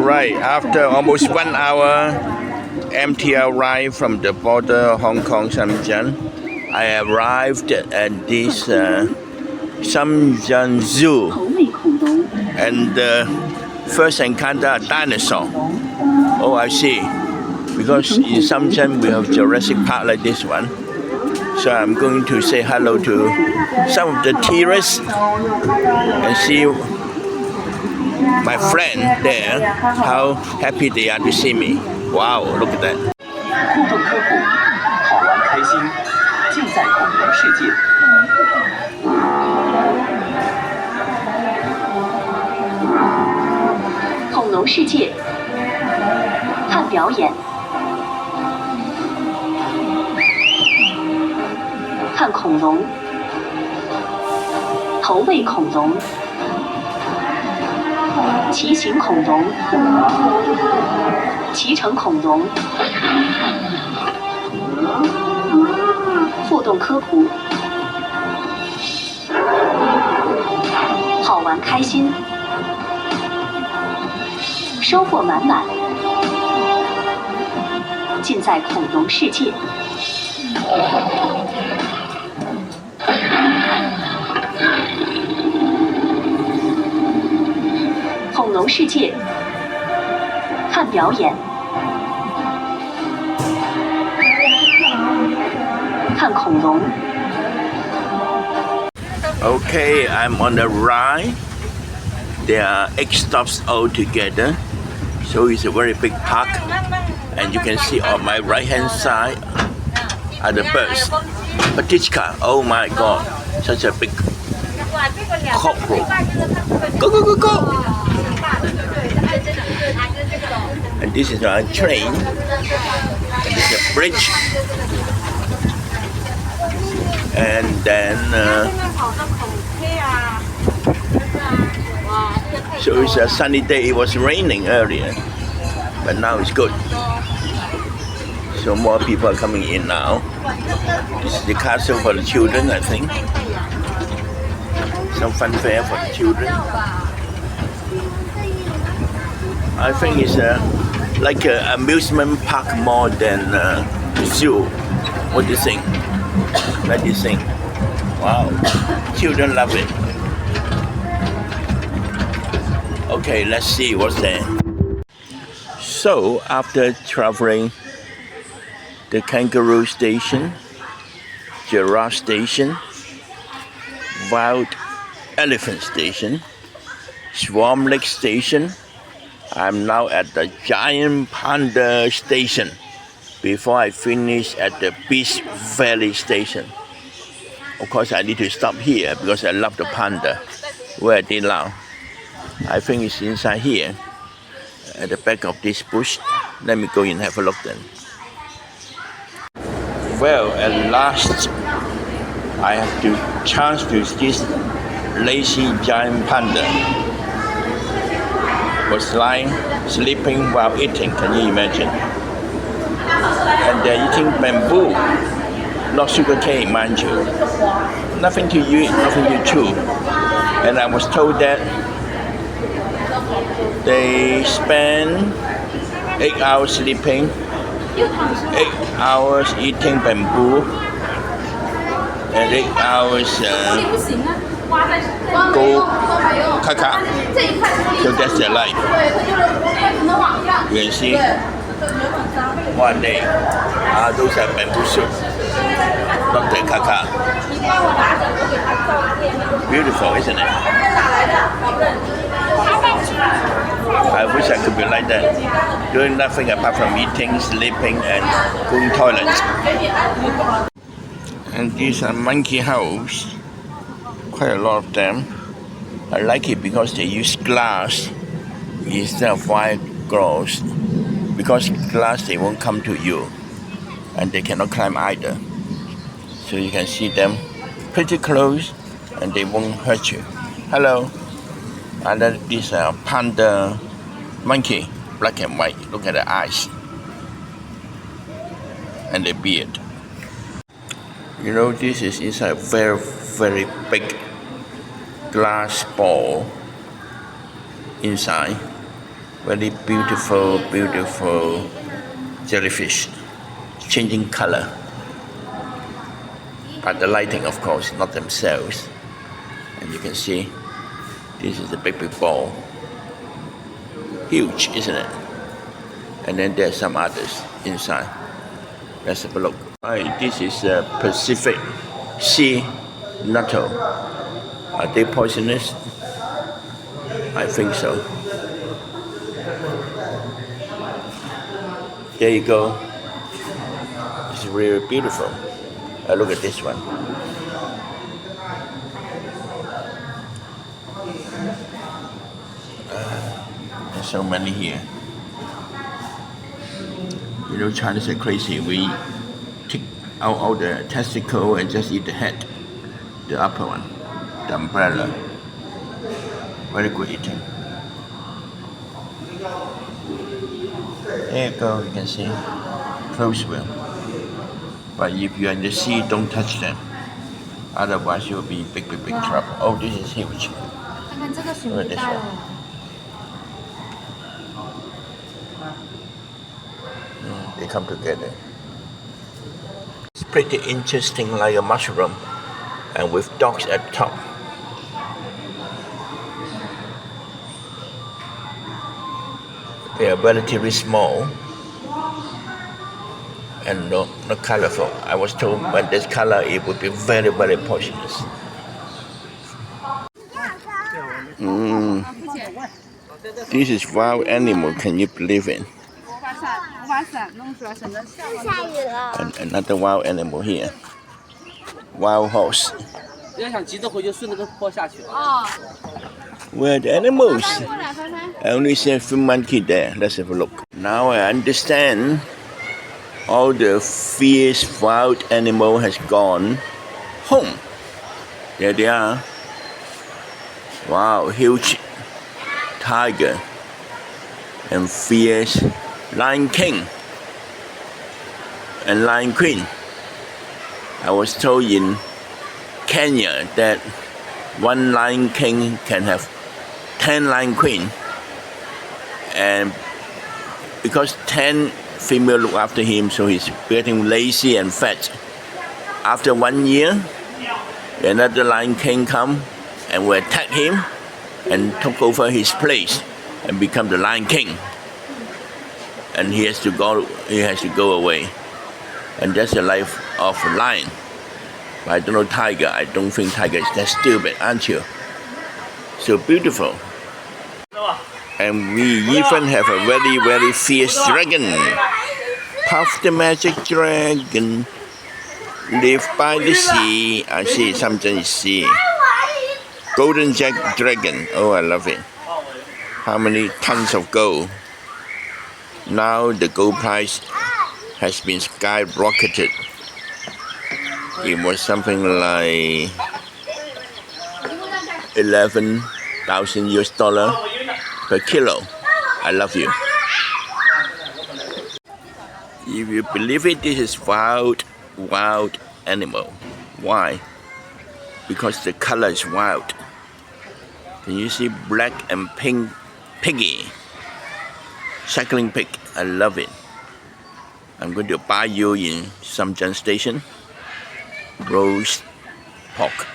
Alright, after almost 1 hour MTR ride from the border Hong Kong Shenzhen, I arrived at this Shenzhen Zoo and first encounter a dinosaur. Oh, I see. Because in Shenzhen we have Jurassic Park like this one. So I'm going to say hello to some of the tourists and see my friend there, how happy they are to see me. Wow, look at that. 互动科普，好玩开心，尽在恐龙世界。恐龙世界，看表演，看恐龙，投喂恐龙。 骑行恐龙，骑乘恐龙，互动科普，好玩开心，收获满满，尽在恐龙世界。 恐龙世界，看表演，看恐龙。Okay, I'm on the ride. There are 8 stops all together, so it's a very big park. And you can see on my right hand side are the birds. Patichka, oh my god, such a big cockroach. Go, go, go, go! And this is a train, and this is a bridge, and then so it's a sunny day. It was raining earlier, but now it's good. So more people are coming in now. This is the castle for the children, I think. Some fun fair for the children. I think it's like an amusement park more than a zoo. What do you think? What do you think? Wow, children love it. Okay, let's see what's there. So after traveling the kangaroo station, giraffe station, wild elephant station, swarm lake station, I'm now at the giant panda station before I finish at the Beach Valley station. Of course, I need to stop here because I love the panda. Where are they now? I think it's inside here at the back of this bush. Let me go and have a look then. Well, at last, I have the chance to see this lazy giant panda. Was lying, sleeping while eating, can you imagine? And they're eating bamboo, not sugar cane, mind you. Nothing to eat, nothing to chew. And I was told that they spend 8 hours sleeping, 8 hours eating bamboo, and 8 hours go kaka. So that's their life. You can see one day, those are bamboo soup, not the kaka. Beautiful, isn't it? I wish I could be like that, doing nothing apart from eating, sleeping, and going toilets. And these are monkey house, quite a lot of them. I like it because they use glass instead of white glass. Because glass, they won't come to you, and they cannot climb either. So you can see them pretty close, and they won't hurt you. Hello. And then this panda monkey, black and white. Look at the eyes and the beard. You know, this is inside a very, very big glass ball inside, Very beautiful, beautiful jellyfish, changing color. But the lighting, of course, not themselves. And you can see, this is a big ball. Huge, isn't it? And then there's some others inside. Let's have a look. Right, this is a Pacific sea nettle. Are they poisonous? I think so. There you go. It's really beautiful. Look at this one. There's so many here. You know, Chinese are crazy. We take out all the testicle and just eat the head, the upper one, the umbrella. Very good eating. There you go, you can see. Close well. But if you're in the sea, don't touch them. Otherwise, you'll be in big trouble. Oh, this is huge. Look at this one. They come together. It's pretty interesting, like a mushroom, and with dogs at top. They are relatively small and not colorful. I was told when there's color, it would be very poisonous. This is wild animal. Can you believe it? And another wild animal here. Wild horse. Where are the animals? I only see a few monkeys there. Let's have a look. Now I understand. All the fierce wild animal has gone home. There they are. Wow, huge tiger and fierce lion king and lion queen. I was told in Kenya that one lion king can have 10 lion queen, and because 10 female look after him, so he's getting lazy and fat. After 1 year, another lion king come and will attack him and took over his place and become the lion king. And he has to go away. And that's the life of a lion. But I don't know tiger. I don't think tiger is that stupid, aren't you? So beautiful. And we even have a very fierce dragon. Puff the magic dragon. Live by the sea. I see something is sea. Golden Jack dragon. Oh, I love it. How many tons of gold? Now the gold price has been skyrocketed. It was something like 11,000 US dollar per kilo. I love you. If you believe it, this is wild animal. Why? Because the color is wild. Can you see black and pink piggy? Cycling pig. I love it. I'm going to buy you in Samjang station. Roast pork.